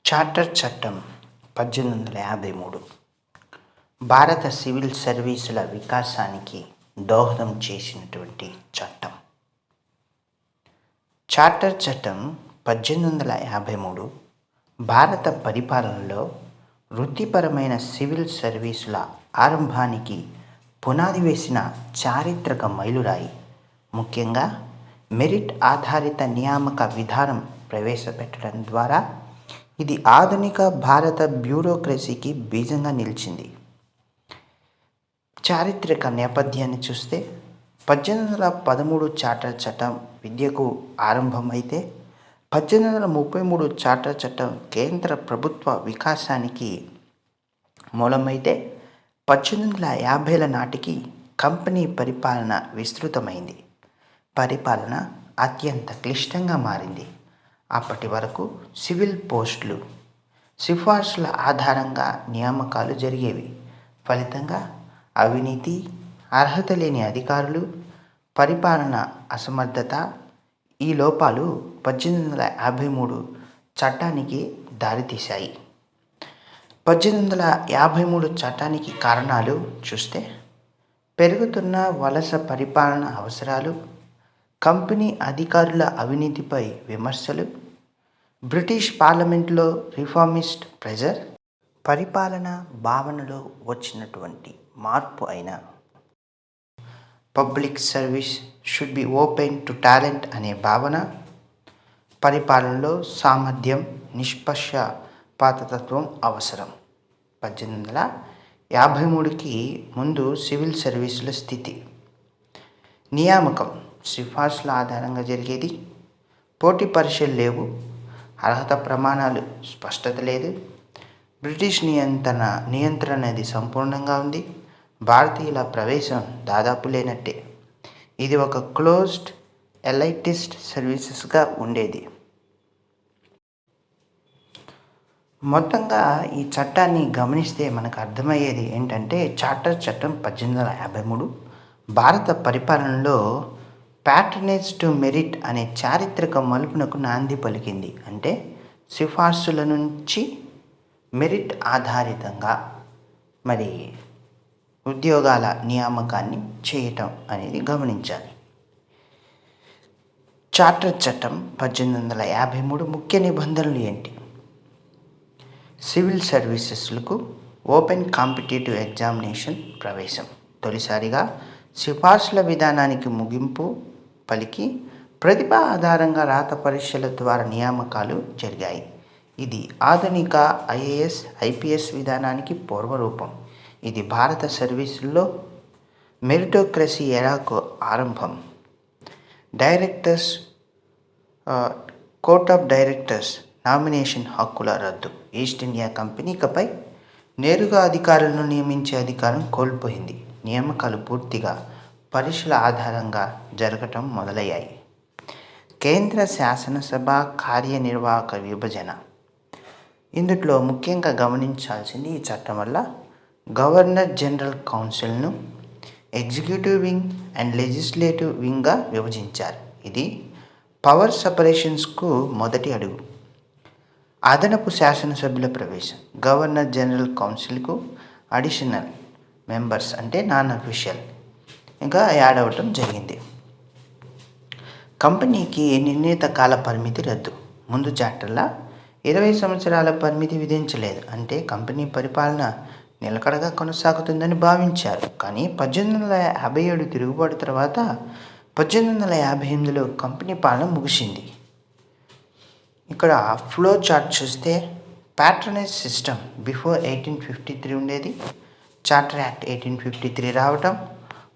Charter చట్టం 1853 భారత civil సర్వీసుల వికాసానికి దోహదం చేసినటువంటి చట్టం. చార్టర్ చట్టం 1853 భారత పరిపాలనలో వృత్తిపరమైన సివిల్ సర్వీసుల ఆరంభానికి పునాది వేసిన చారిత్రక మైలురాయి. ముఖ్యంగా మెరిట్ ఆధారిత నియామక విధానం ప్రవేశపెట్టడం ద్వారా ఇది ఆధునిక భారత బ్యూరోక్రసీకి బీజంగా నిలిచింది. చారిత్రక నేపథ్యాన్ని చూస్తే 1813 చార్టర్ చట్టం విద్యకు ఆరంభమైతే 1833 చార్టర్ చట్టం కేంద్ర ప్రభుత్వ వికాసానికి మూలమైతే 1850ల నాటికి కంపెనీ పరిపాలన విస్తృతమైంది. పరిపాలన అత్యంత క్లిష్టంగా మారింది. అప్పటి వరకు సివిల్ పోస్టులు, సిఫార్సుల ఆధారంగా నియామకాలు జరిగేవి. ఫలితంగా అవినీతి, అర్హత లేని అధికారులు, పరిపాలన అసమర్థత, ఈ లోపాలు 1853 చట్టానికి దారితీశాయి. 1853 చట్టానికి కారణాలు చూస్తే పెరుగుతున్న వలస పరిపాలన అవసరాలు, కంపెనీ అధికారుల అవినీతిపై విమర్శలు, బ్రిటిష్ పార్లమెంట్లో రిఫార్మిస్ట్ ప్రెజర్, పరిపాలన భావనలో వచ్చినటువంటి మార్పు అయిన public service should be open to talent అనే భావన, పరిపాలనలో సామర్థ్యం, నిష్పక్షపాతత్వం అవసరం. 1853కి ముందు సివిల్ సర్వీసుల స్థితి: నియామకం సిఫార్సుల ఆధారంగా జరిగేది. పోటీ పరీక్షలు లేవు. అర్హత ప్రమాణాలు స్పష్టత లేదు. బ్రిటిష్ నియంత్రణ అనేది సంపూర్ణంగా ఉంది. భారతీయుల ప్రవేశం దాదాపు లేనట్టే. ఇది ఒక క్లోజ్డ్ ఎలైటిస్ట్ సర్వీసెస్గా ఉండేది. మొత్తంగా ఈ చట్టాన్ని గమనిస్తే మనకు అర్థమయ్యేది ఏంటంటే, చార్టర్ చట్టం 1853 భారత పరిపాలనలో ప్యాట్రనేజ్ టు మెరిట్ అనే చారిత్రక మలుపునకు నాంది పలికింది. అంటే సిఫార్సుల నుంచి మెరిట్ ఆధారితంగా మరి ఉద్యోగాల నియామకాన్ని చేయటం అనేది గమనించాలి. చార్టర్ చట్టం 1853 ముఖ్య నిబంధనలు ఏంటి? సివిల్ సర్వీసెస్లకు ఓపెన్ కాంపిటేటివ్ ఎగ్జామినేషన్ ప్రవేశం. తొలిసారిగా సిఫార్సుల విధానానికి ముగింపు పలికి ప్రతిభ ఆధారంగా రాత పరీక్షల ద్వారా నియామకాలు జరిగాయి. ఇది ఆధునిక ఐఏఎస్, ఐపీఎస్ విధానానికి పూర్వరూపం. ఇది భారత సర్వీసుల్లో మెరిటోక్రసీ ఎరాకు ఆరంభం. Directors court of directors nomination హక్కుల రద్దు. ఈస్ట్ ఇండియా కంపెనీ ఇకపై నేరుగా అధికారులను నియమించే అధికారం కోల్పోయింది. నియామకాలు పూర్తిగా పరీక్షల ఆధారంగా జరగటం మొదలయ్యాయి. కేంద్ర శాసనసభ కార్యనిర్వాహక విభజన. ఇందులో ముఖ్యంగా గమనించాల్సింది, ఈ చట్టం వల్ల గవర్నర్ జనరల్ కౌన్సిల్ను ఎగ్జిక్యూటివ్ వింగ్ అండ్ లెజిస్లేటివ్ వింగ్గా విభజించారు. ఇది పవర్ సపరేషన్స్కు మొదటి అడుగు. అదనపు శాసనసభ్యుల ప్రవేశం. గవర్నర్ జనరల్ కౌన్సిల్కు అడిషనల్ మెంబర్స్ అంటే నాన్ అఫీషియల్ ఇంకా యాడ్ అవ్వటం జరిగింది. కంపెనీకి నిర్ణీత కాల పరిమితి రద్దు. ముందు చార్టర్లా 20 సంవత్సరాల పరిమితి విధించలేదు. అంటే కంపెనీ పరిపాలన నిలకడగా కొనసాగుతుందని భావించారు. కానీ 1857 తిరుగుబాటు తర్వాత 1858లో కంపెనీ పాలన ముగిసింది. ఇక్కడ ఫ్లో చార్ట్ చూస్తే ప్యాట్రనేజ్ సిస్టమ్ బిఫోర్ 1853 ఉండేది. చార్టర్ యాక్ట్ 1853 రావటం,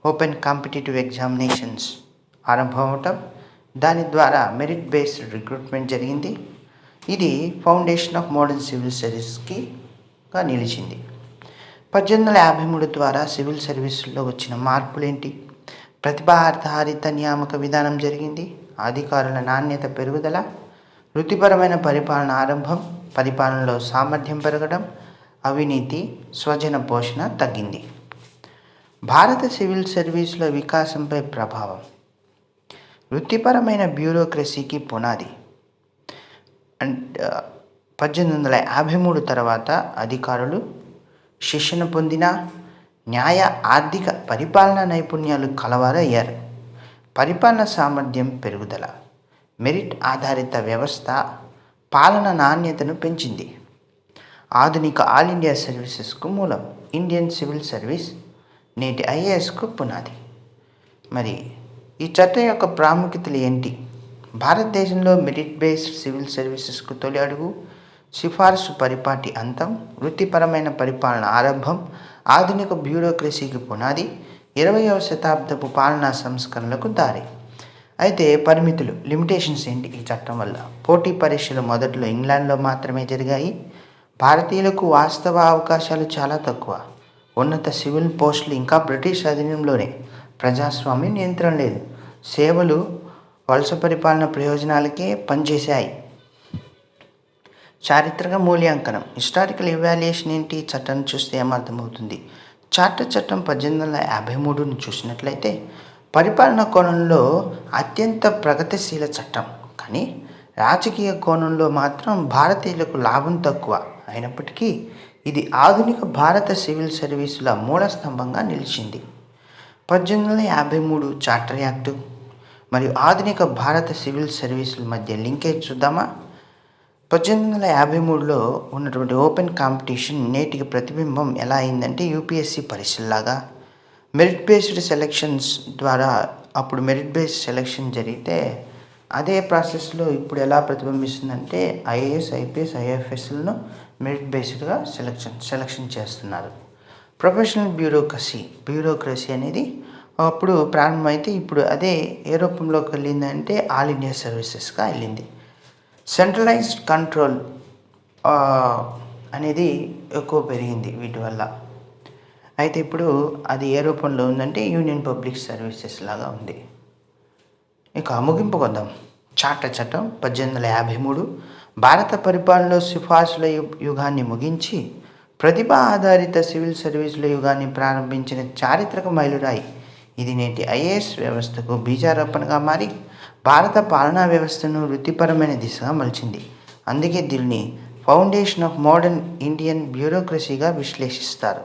ఓపెన్ కాంపిటేటివ్ ఎగ్జామినేషన్స్ ఆరంభం అవటం, దాని ద్వారా మెరిట్ బేస్డ్ రిక్రూట్మెంట్ జరిగింది. ఇది ఫౌండేషన్ ఆఫ్ మోడర్న్ సివిల్ సర్వీస్గా నిలిచింది. 1853 ద్వారా సివిల్ సర్వీసుల్లో వచ్చిన మార్పులేంటి? ప్రతిభా ఆధారిత నియామక విధానం జరిగింది. అధికారుల నాణ్యత పెరుగుదల, వృత్తిపరమైన పరిపాలన ఆరంభం, పరిపాలనలో సామర్థ్యం పెరగడం, అవినీతి, స్వజన పోషణ తగ్గింది. భారత సివిల్ సర్వీసుల వికాసంపై ప్రభావం. వృత్తిపరమైన బ్యూరోక్రసీకి పునాది. అండ్ 1853 తర్వాత అధికారులు శిక్షణ పొందిన న్యాయ ఆర్థిక పరిపాలనా నైపుణ్యాలు కలవారయ్యారు. పరిపాలన సామర్థ్యం పెరుగుదల, మెరిట్ ఆధారిత వ్యవస్థ పాలన నాణ్యతను పెంచింది. ఆధునిక ఆల్ ఇండియా సర్వీసెస్కు మూలం. ఇండియన్ సివిల్ సర్వీస్ నేటి ఐఏఎస్కు పునాది. మరి ఈ చట్టం యొక్క ప్రాముఖ్యతలు ఏంటి? భారతదేశంలో మెరిట్ బేస్డ్ సివిల్ సర్వీసెస్కు తొలి అడుగు, సిఫార్సు పరిపాటి అంతం, వృత్తిపరమైన పరిపాలన ఆరంభం, ఆధునిక బ్యూరోక్రసీకి పునాది, 20వ శతాబ్దపు పాలనా సంస్కరణలకు దారి. అయితే పరిమితులు, లిమిటేషన్స్ ఏంటి ఈ చట్టం వల్ల? పోటీ పరీక్షలు మొదట్లో ఇంగ్లాండ్లో మాత్రమే జరిగాయి. భారతీయులకు వాస్తవ అవకాశాలు చాలా తక్కువ. ఉన్నత సివిల్ పోస్టులు ఇంకా బ్రిటిష్ అధీనంలోనే. ప్రజాస్వామ్యం నియంత్రణ లేదు. సేవలు వలస పరిపాలన ప్రయోజనాలకే పనిచేశాయి. చారిత్రక మూల్యాంకనం, హిస్టారికల్ ఇవాల్యుయేషన్ ఏంటి? చట్టాన్ని చూస్తే ఏమర్థమవుతుంది? చార్టర్ చట్టం 1853ను చూసినట్లయితే పరిపాలన కోణంలో అత్యంత ప్రగతిశీల చట్టం. కానీ రాజకీయ కోణంలో మాత్రం భారతీయులకు లాభం తక్కువ. అయినప్పటికీ ఇది ఆధునిక భారత సివిల్ సర్వీసుల మూల స్తంభంగా నిలిచింది. 1853 చార్టర్ యాక్టు మరియు ఆధునిక భారత సివిల్ సర్వీసుల మధ్య లింకేజ్ చూద్దామా? 1853లో ఉన్నటువంటి ఓపెన్ కాంపిటీషన్ నేటికి ప్రతిబింబం ఎలా అయిందంటే, యూపీఎస్సీ పరీక్షల్లాగా మెరిట్ బేస్డ్ సెలక్షన్స్ ద్వారా అప్పుడు మెరిట్ బేస్డ్ సెలక్షన్ జరిగితే అదే ప్రాసెస్లో ఇప్పుడు ఎలా ప్రతిబింబిస్తుందంటే ఐఏఎస్, ఐపీఎస్, ఐఎఫ్ఎస్లను మెరిట్ బేస్డ్గా సెలక్షన్ చేస్తున్నారు. ప్రొఫెషనల్ బ్యూరోక్రసీ అనేది అప్పుడు ప్రారంభమైతే ఇప్పుడు అదే ఏ రూపంలోకి వెళ్ళిందంటే ఆల్ ఇండియా సర్వీసెస్గా వెళ్ళింది. సెంట్రలైజ్డ్ కంట్రోల్ అనేది ఎక్కువ పెరిగింది వీటి వల్ల. అయితే ఇప్పుడు అది ఏ రూపంలో ఉందంటే యూనియన్ పబ్లిక్ సర్వీసెస్ లాగా ఉంది. ఇక ముగింపు కొద్దాం. చార్టర్ చట్టం 1853 భారత పరిపాలనలో సిఫార్సుల యుగాన్ని ముగించి ప్రతిభ ఆధారిత సివిల్ సర్వీసుల యుగాన్ని ప్రారంభించిన చారిత్రక మైలురాయి. ఇది నేటి ఐఏఎస్ వ్యవస్థకు బీజారోపణగా మారి భారత పాలనా వ్యవస్థను వృత్తిపరమైన దిశగా మలిచింది. అందుకే దీనిని ఫౌండేషన్ ఆఫ్ మోడర్న్ ఇండియన్ బ్యూరోక్రసీగా విశ్లేషిస్తారు.